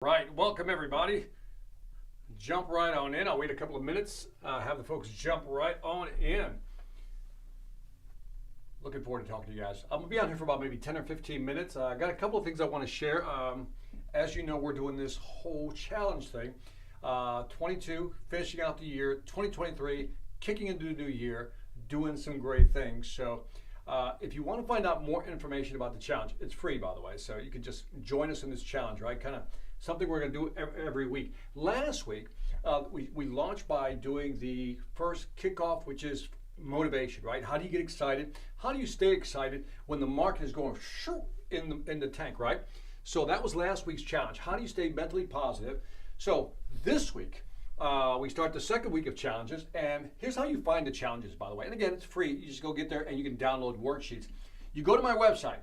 Right, welcome everybody. Jump right on in. I'll wait a couple of minutes, have the folks jump right on in. Looking forward to talking to you guys. I'm gonna be on here for about maybe 10 or 15 minutes. I got a couple of things I want to share. As you know, we're doing this whole challenge thing. 22, finishing out the year, 2023, kicking into the new year, doing some great things. So if you want to find out more information about the challenge, it's free, by the way. So you can just join us in this challenge, right? Kind of something we're going to do every week. Last week, we launched by doing the first kickoff, which is motivation, right? How do you get excited? How do you stay excited when the market is going in the tank, right? So that was last week's challenge. How do you stay mentally positive? So this week, we start the second week of challenges, and here's how you find the challenges, by the way. And again, it's free. You just go get there and you can download worksheets. You go to my website,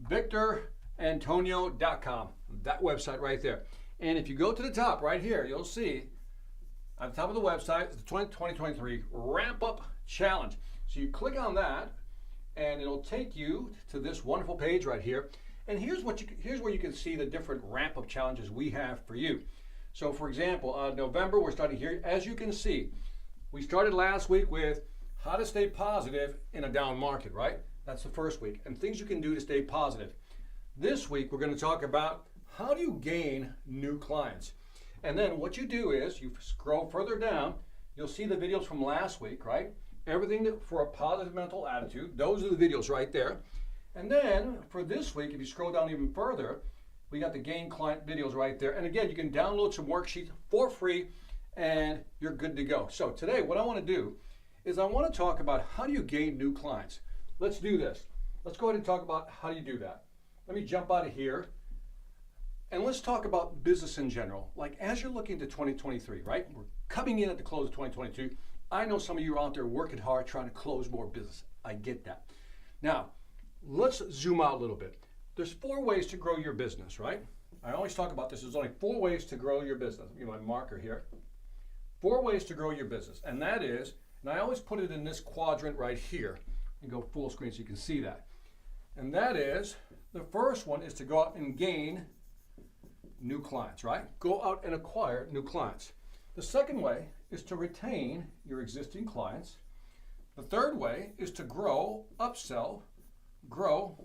victorantonio.com, that website right there. And if you go to the top right here, you'll see at the top of the website is the 2023 Ramp Up Challenge. So you click on that, and it'll take you to this wonderful page right here. And here's where you can see the different ramp up challenges we have for you. So for example, November, we're starting here. As you can see, we started last week with how to stay positive in a down market, right? That's the first week, and things you can do to stay positive. This week, we're going to talk about how do you gain new clients. And then what you do is you scroll further down, you'll see the videos from last week, right? Everything for a positive mental attitude. Those are the videos right there. And then for this week, if you scroll down even further, we got the gain client videos right there. And again, you can download some worksheets for free and you're good to go. So today, what I want to do is I want to talk about how do you gain new clients. Let's do this. Let's go ahead and talk about how do you do that. Let me jump out of here and let's talk about business in general. Like as you're looking to 2023, right? We're coming in at the close of 2022. I know some of you are out there working hard trying to close more business. I get that. Now, let's zoom out a little bit. There's 4 ways to grow your business, right? I always talk about this. There's only 4 ways to grow your business. Give me my marker here. 4 ways to grow your business. And that is, and I always put it in this quadrant right here and go full screen so you can see that. And that is, the first one is to go out and gain new clients, right? Go out and acquire new clients. The second way is to retain your existing clients. The third way is to grow, upsell, grow,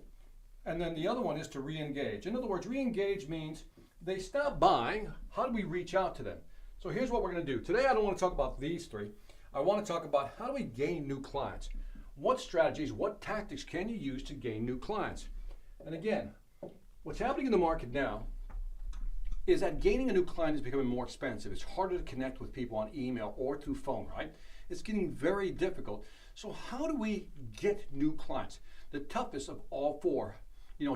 and then the other one is to re-engage. In other words, re-engage means they stop buying. How do we reach out to them? So here's what we're going to do. Today I don't want to talk about these 3. I want to talk about how do we gain new clients. What strategies, what tactics can you use to gain new clients? And again, what's happening in the market now is that gaining a new client is becoming more expensive. It's harder to connect with people on email or through phone, right? It's getting very difficult. So how do we get new clients? The toughest of all 4,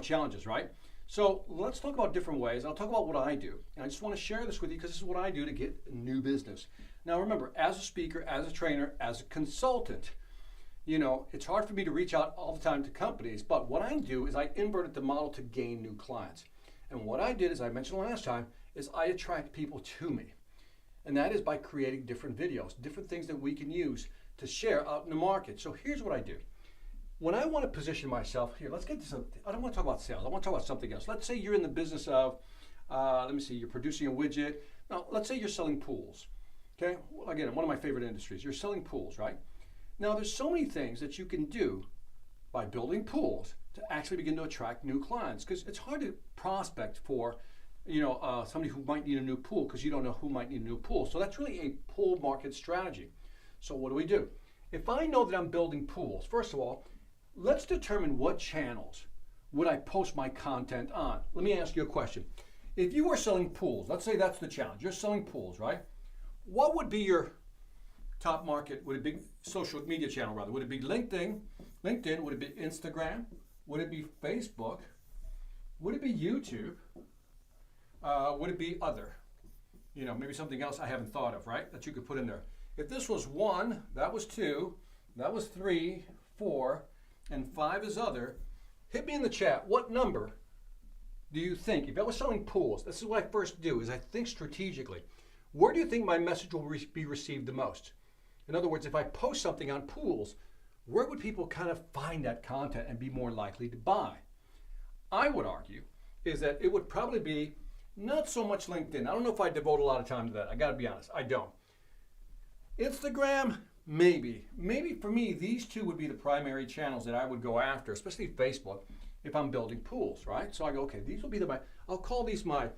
challenges, right? So let's talk about different ways. I'll talk about what I do. And I just want to share this with you because this is what I do to get new business. Now remember, as a speaker, as a trainer, as a consultant, it's hard for me to reach out all the time to companies, but what I do is I inverted the model to gain new clients. And what I did, as I mentioned last time, is I attract people to me. And that is by creating different videos, different things that we can use to share out in the market. So here's what I do. When I want to position myself, here, let's get to something. I don't want to talk about sales. I want to talk about something else. Let's say you're in the business of, you're producing a widget. Now, let's say you're selling pools. Okay, well, again, one of my favorite industries. You're selling pools, right? Now, there's so many things that you can do by building pools to actually begin to attract new clients, because it's hard to prospect for, somebody who might need a new pool because you don't know who might need a new pool. So that's really a pool market strategy. So what do? If I know that I'm building pools, first of all, let's determine what channels would I post my content on. Let me ask you a question. If you were selling pools, let's say that's the challenge. You're selling pools, right? What would be your top market? Would it be social media channel rather? Would it be LinkedIn? Would it be Instagram? Would it be Facebook? Would it be YouTube? Would it be other? Maybe something else I haven't thought of, right? That you could put in there. If this was 1, that was 2, that was 3, 4, and 5 is other, hit me in the chat. What number do you think? If I was selling pools, this is what I first do, is I think strategically. Where do you think my message will be received the most? In other words, if I post something on pools, where would people kind of find that content and be more likely to buy? I would argue is that it would probably be Not so much LinkedIn. I don't know if I devote a lot of time to that. I got to be honest, I don't. Instagram, maybe. Maybe for me, these two would be the primary channels that I would go after, especially Facebook, if I'm building pools, right? So I go, okay, these will be I'll call these my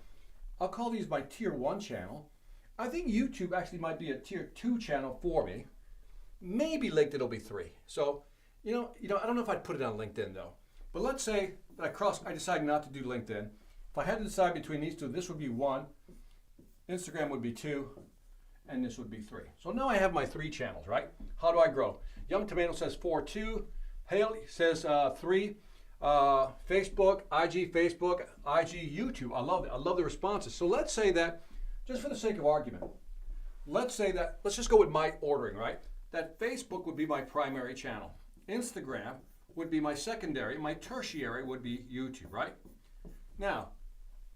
tier 1 channel. I think YouTube actually might be a tier 2 channel for me. Maybe LinkedIn will be 3. So, I don't know if I'd put it on LinkedIn though. But let's say that I decide not to do LinkedIn. If I had to decide between these two, this would be 1, Instagram would be 2, and this would be 3. So now I have my 3 channels, right? How do I grow? Young Tomato says 4, 2. Haley says 3. Facebook, IG, YouTube. I love it. I love the responses. So let's say that, just for the sake of argument, let's just go with my ordering, right? That Facebook would be my primary channel. Instagram would be my secondary. My tertiary would be YouTube, right? Now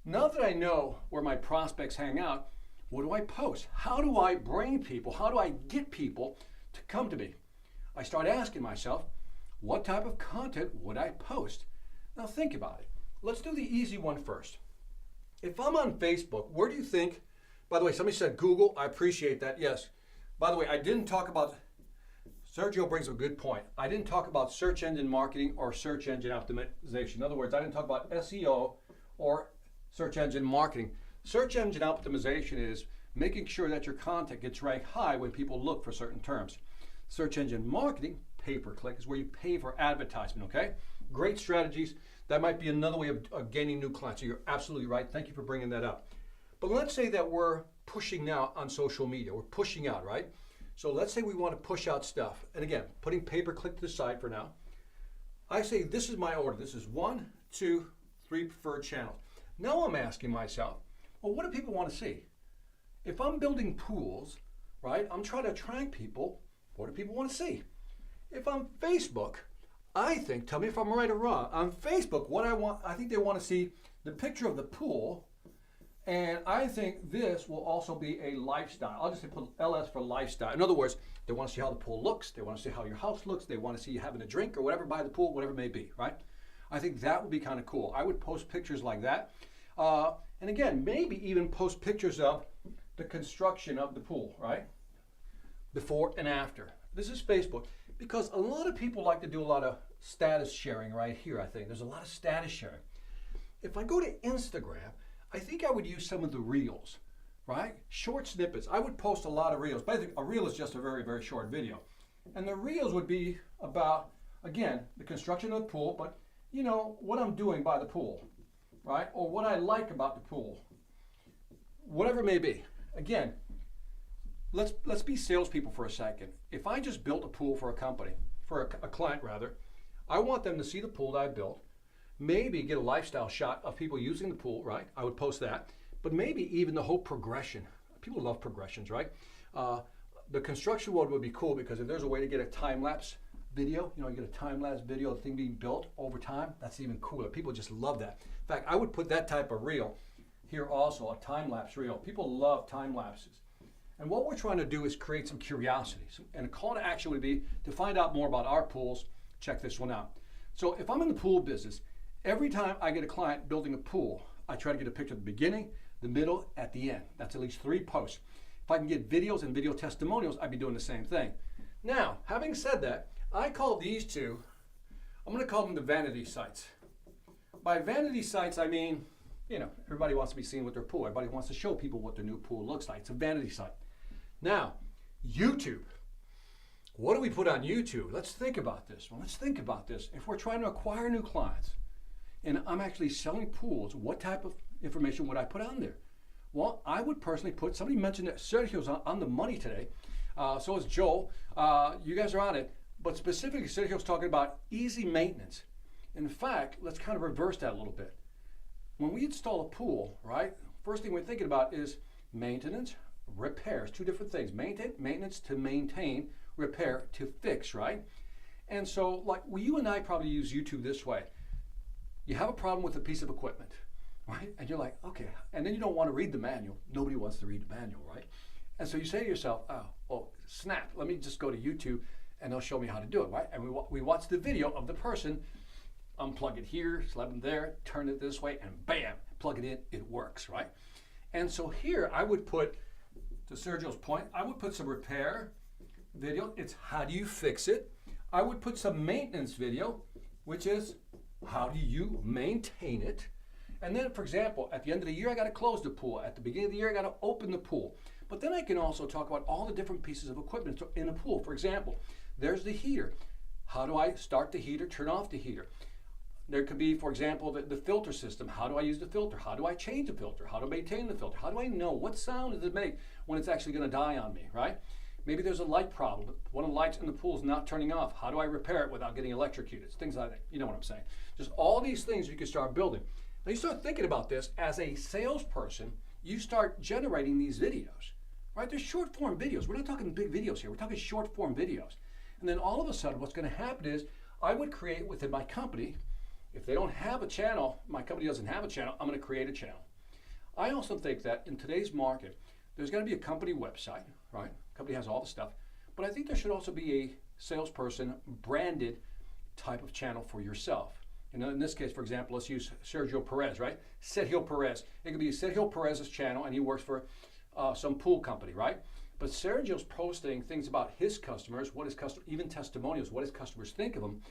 that I know where my prospects hang out, what do I post? How do I bring people? How do I get people to come to me? I start asking myself, what type of content would I post? Now think about it. Let's do the easy one first. If I'm on Facebook, where do you think, by the way, somebody said Google, I appreciate that, yes. By the way, I didn't talk about, Sergio brings a good point. I didn't talk about search engine marketing or search engine optimization. In other words, I didn't talk about SEO or search engine marketing. Search engine optimization is making sure that your content gets ranked high when people look for certain terms. Search engine marketing, pay-per-click, is where you pay for advertisement, okay? Great strategies. That might be another way of gaining new clients. So you're absolutely right. Thank you for bringing that up. But let's say that we're pushing now on social media. We're pushing out, right? So let's say we want to push out stuff. And again, putting pay-per-click to the side for now. I say this is my order. This is 1, 2, 3 preferred channels. Now I'm asking myself, well, what do people want to see? If I'm building pools, right, I'm trying to attract people. What do people want to see? If I'm Facebook, I think, tell me if I'm right or wrong, on Facebook, I think they want to see the picture of the pool, and I think this will also be a lifestyle. I'll just put LS for lifestyle. In other words, they want to see how the pool looks, they want to see how your house looks, they want to see you having a drink or whatever by the pool, whatever it may be, right? I think that would be kind of cool. I would post pictures like that. And again, maybe even post pictures of the construction of the pool, right? Before and after. This is Facebook, because a lot of people like to do a lot of status sharing right here, I think. There's a lot of status sharing. If I go to Instagram, I think I would use some of the reels, right? Short snippets. I would post a lot of reels. Basically, a reel is just a very, very short video. And the reels would be about, again, the construction of the pool, but what I'm doing by the pool, right? Or what I like about the pool. Whatever it may be. Again, let's be salespeople for a second. If I just built a pool for a company, for a client rather, I want them to see the pool that I built, maybe get a lifestyle shot of people using the pool, right? I would post that, but maybe even the whole progression. People love progressions, right? The construction one would be cool because if there's a way to get a time-lapse video, you get a time-lapse video of the thing being built over time, that's even cooler. People just love that. In fact, I would put that type of reel here also, a time-lapse reel. People love time-lapses. And what we're trying to do is create some curiosity. And a call to action would be to find out more about our pools, check this one out. So if I'm in the pool business, every time I get a client building a pool, I try to get a picture at the beginning, the middle, at the end. That's at least 3 posts. If I can get videos and video testimonials, I'd be doing the same thing. Now, having said that, I call these two, I'm going to call them the vanity sites. By vanity sites, I mean, everybody wants to be seen with their pool. Everybody wants to show people what their new pool looks like. It's a vanity site. Now, YouTube. What do we put on YouTube? Let's think about this. Well, let's think about this. If we're trying to acquire new clients and I'm actually selling pools, what type of information would I put on there? Well, I would personally put, somebody mentioned that Sergio's on the money today. So is Joel. You guys are on it. But specifically, Sergio's talking about easy maintenance. In fact, let's kind of reverse that a little bit. When we install a pool, right, first thing we're thinking about is maintenance, repairs, 2 different things. Maintenance to maintain, repair to fix, right? And so, like, you and I probably use YouTube this way. You have a problem with a piece of equipment, right? And you're like, okay. And then you don't want to read the manual. Nobody wants to read the manual, right? And so you say to yourself, snap, let me just go to YouTube and they'll show me how to do it, right? And we watch the video of the person unplug it here, slap it there, turn it this way, and bam, plug it in, it works, right? And so here I would put, to Sergio's point, I would put some repair video. It's how do you fix it? I would put some maintenance video, which is how do you maintain it? And then, for example, at the end of the year, I got to close the pool. At the beginning of the year, I got to open the pool. But then I can also talk about all the different pieces of equipment in a pool. For example, there's the heater. How do I start the heater, turn off the heater? There could be, for example, the filter system. How do I use the filter? How do I change the filter? How to maintain the filter? How do I know what sound does it make when it's actually going to die on me, right? Maybe there's a light problem. One of the lights in the pool is not turning off. How do I repair it without getting electrocuted? Things like that. You know what I'm saying? Just all these things you can start building. Now you start thinking about this as a salesperson. You start generating these videos, right? They're short form videos. We're not talking big videos here. We're talking short form videos. And then all of a sudden, what's going to happen is I would create within my company. If they don't have a channel, my company doesn't have a channel, I'm going to create a channel. I also think that in today's market, there's going to be a company website, right? Company has all the stuff, but I think there should also be a salesperson branded type of channel for yourself. And in this case, for example, let's use Sergio Perez, right? Sergio Perez. It could be Sergio Perez's channel, and he works for some pool company, right? But Sergio's posting things about his customers, what his even testimonials, what his customers think of him,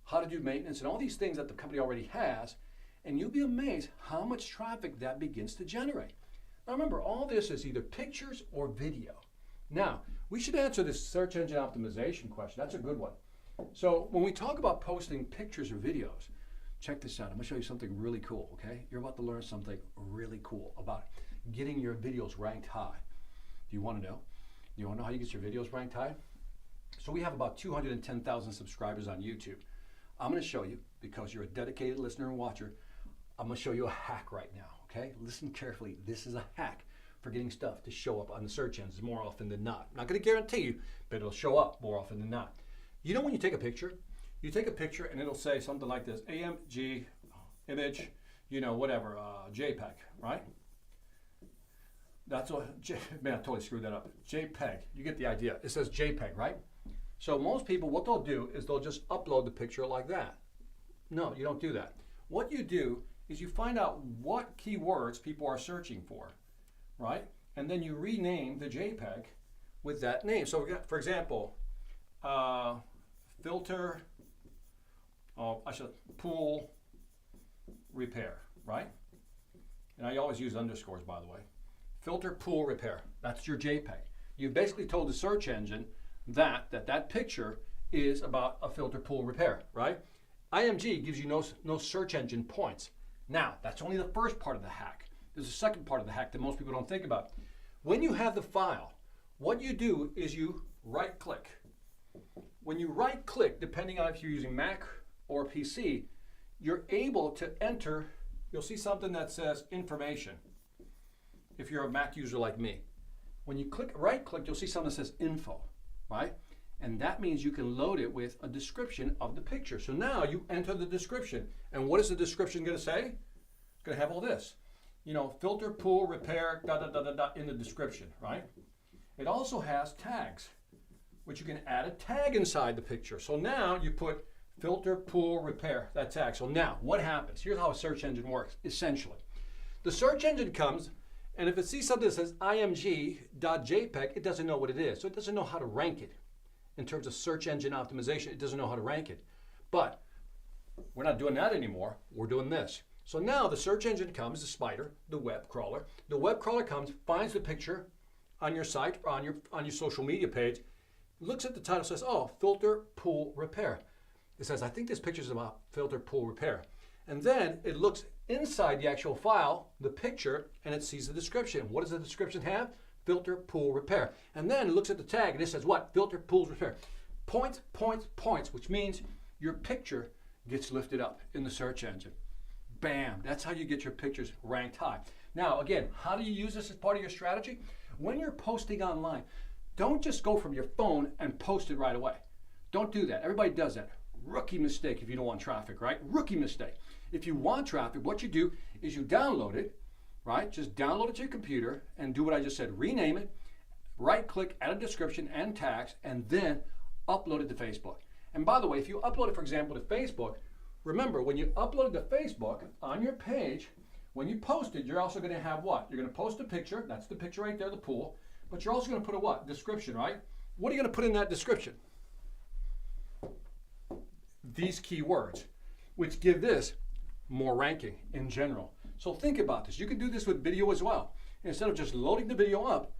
how to do maintenance, and all these things that the company already has, and you'll be amazed how much traffic that begins to generate. Now remember, all this is either pictures or video. Now, we should answer this search engine optimization question. That's a good one. So when we talk about posting pictures or videos, check this out. I'm gonna show you something really cool, okay? You're about to learn something really cool about getting your videos ranked high. Do you wanna know? Do you wanna know how you get your videos ranked high? So we have about 210,000 subscribers on YouTube. I'm going to show you, because you're a dedicated listener and watcher, I'm going to show you a hack right now, okay? Listen carefully. This is a hack for getting stuff to show up on the search engines more often than not. I'm not going to guarantee you, but it'll show up more often than not. You know when you take a picture and it'll say something like this, AMG, image, you know, whatever, JPEG, right? That's what, man, I totally screwed that up. JPEG, you get the idea. It says JPEG, right? So most people, what they'll do is they'll just upload the picture like that. No, you don't do that. What you do is you find out what keywords people are searching for, right? And then you rename the JPEG with that name. So for example, filter, pool repair, right? And I always use underscores, by the way. Filter pool repair, that's your JPEG. You've basically told the search engine that picture is about a filter pool repair, right? IMG gives you no search engine points. Now, that's only the first part of the hack. There's a second part of the hack that most people don't think about. When you have the file, what you do is you right click. When you right click, depending on if you're using Mac or PC, you're able to enter, you'll see something that says information. If you're a Mac user like me. When you right click, you'll see something that says info. Right? And that means you can load it with a description of the picture. So now you enter the description. And what is the description going to say? It's going to have all this. You know, filter, pool, repair, in the description, right? It also has tags, which you can add a tag inside the picture. So now you put filter, pool, repair, that tag. So now what happens? Here's how a search engine works, essentially. The search engine comes, and if it sees something that says img.jpg, it doesn't know what it is. So it doesn't know how to rank it. In terms of search engine optimization, it doesn't know how to rank it. But we're not doing that anymore. We're doing this. So now the search engine comes, the spider, the web crawler. The web crawler comes, finds the picture on your site, or on your social media page, looks at the title, says, oh, filter pool repair. It says, I think this picture is about filter pool repair. And then it looks inside the actual file, the picture, and it sees the description. What does the description have? Filter pool repair. And then it looks at the tag and it says what? Filter pools repair. Points, points, points, which means your picture gets lifted up in the search engine. Bam, that's how you get your pictures ranked high. Now again, how do you use this as part of your strategy? When you're posting online, don't just go from your phone and post it right away. Don't do that. Everybody does that. Rookie mistake if you don't want traffic, right? Rookie mistake. If you want traffic, what you do is you download it, right? Just download it to your computer and do what I just said. Rename it, right click, add a description and tags, and then upload it to Facebook. And by the way, if you upload it, for example, to Facebook, remember, when you upload to Facebook on your page, when you post it, you're also going to have what? You're going to post a picture. That's the picture right there, the pool. But you're also going to put a what? Description, right? What are you going to put in that description? These keywords, which give this more ranking in general. So think about this. You can do this with video as well. Instead of just loading the video up,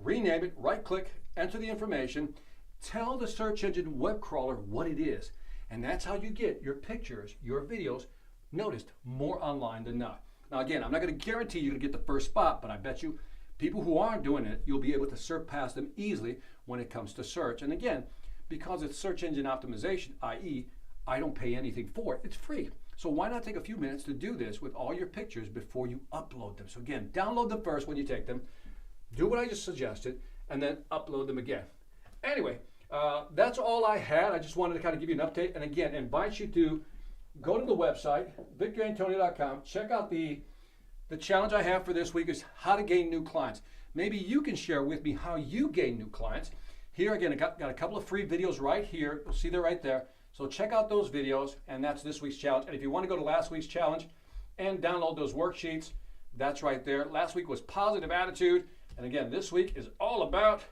rename it, right click, enter the information, tell the search engine web crawler what it is. And that's how you get your pictures, your videos noticed more online than not. Now again, I'm not going to guarantee you're going to get the first spot, but I bet you people who aren't doing it, you'll be able to surpass them easily when it comes to search. And again, because it's search engine optimization, i.e., I don't pay anything for it, it's free. So why not take a few minutes to do this with all your pictures before you upload them? So again, download them first when you take them, do what I just suggested, and then upload them again. Anyway, that's all I had. I just wanted to kind of give you an update. And again, invite you to go to the website, victorantonio.com. Check out the challenge I have for this week is how to gain new clients. Maybe you can share with me how you gain new clients. Here again, I got a couple of free videos right here. You'll see they're right there. So check out those videos, and that's this week's challenge. And if you want to go to last week's challenge and download those worksheets, that's right there. Last week was positive attitude. And again, this week is all about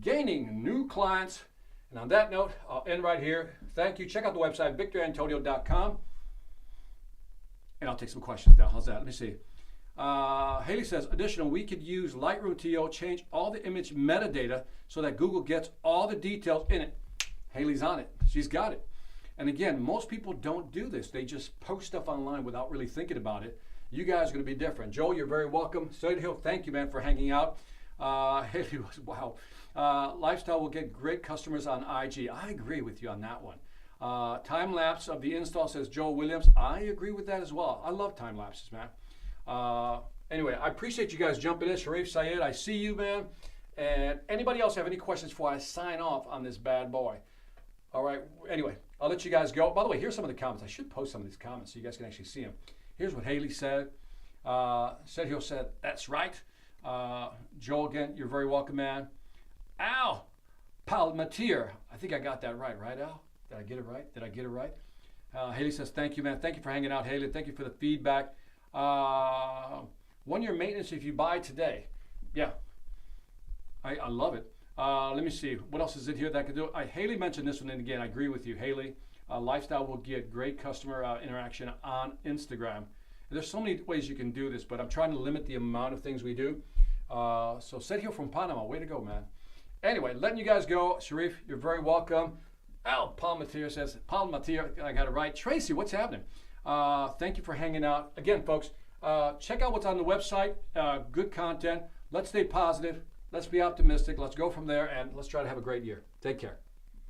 gaining new clients. And on that note, I'll end right here. Thank you. Check out the website, victorantonio.com. And I'll take some questions now. How's that? Let me see. Haley says, additional, we could use Lightroom TO, change all the image metadata so that Google gets all the details in it. Haley's on it. She's got it. And again, most people don't do this. They just post stuff online without really thinking about it. You guys are going to be different. Joel, you're very welcome. Hill, thank you, man, for hanging out. Haley was, wow. Lifestyle will get great customers on IG. I agree with you on that one. Time lapse of the install, says Joel Williams. I agree with that as well. I love time lapses, man. Anyway, I appreciate you guys jumping in. Sharif Syed, I see you, man. And anybody else have any questions before I sign off on this bad boy? All right, anyway, I'll let you guys go. By the way, here's some of the comments. I should post some of these comments so you guys can actually see them. Here's what Haley said. Sergio said, that's right. Joel, again, you're very welcome, man. Al Palmatier, I think I got that right, Al? Did I get it right? Haley says, thank you, man. Thank you for hanging out, Haley. Thank you for the feedback. 1 year maintenance if you buy today. Yeah, I love it. Let me see. What else is it here that I could do? Haley mentioned this one, and again, I agree with you, Haley. Lifestyle will get great customer interaction on Instagram. There's so many ways you can do this, but I'm trying to limit the amount of things we do. So Sergio from Panama, way to go, man. Anyway, letting you guys go. Sharif, you're very welcome. Al Palmatier says, Palmatier, I got it right. Tracy, what's happening? Thank you for hanging out. Again, folks, check out what's on the website. Good content. Let's stay positive. Let's be optimistic. Let's go from there, and let's try to have a great year. Take care.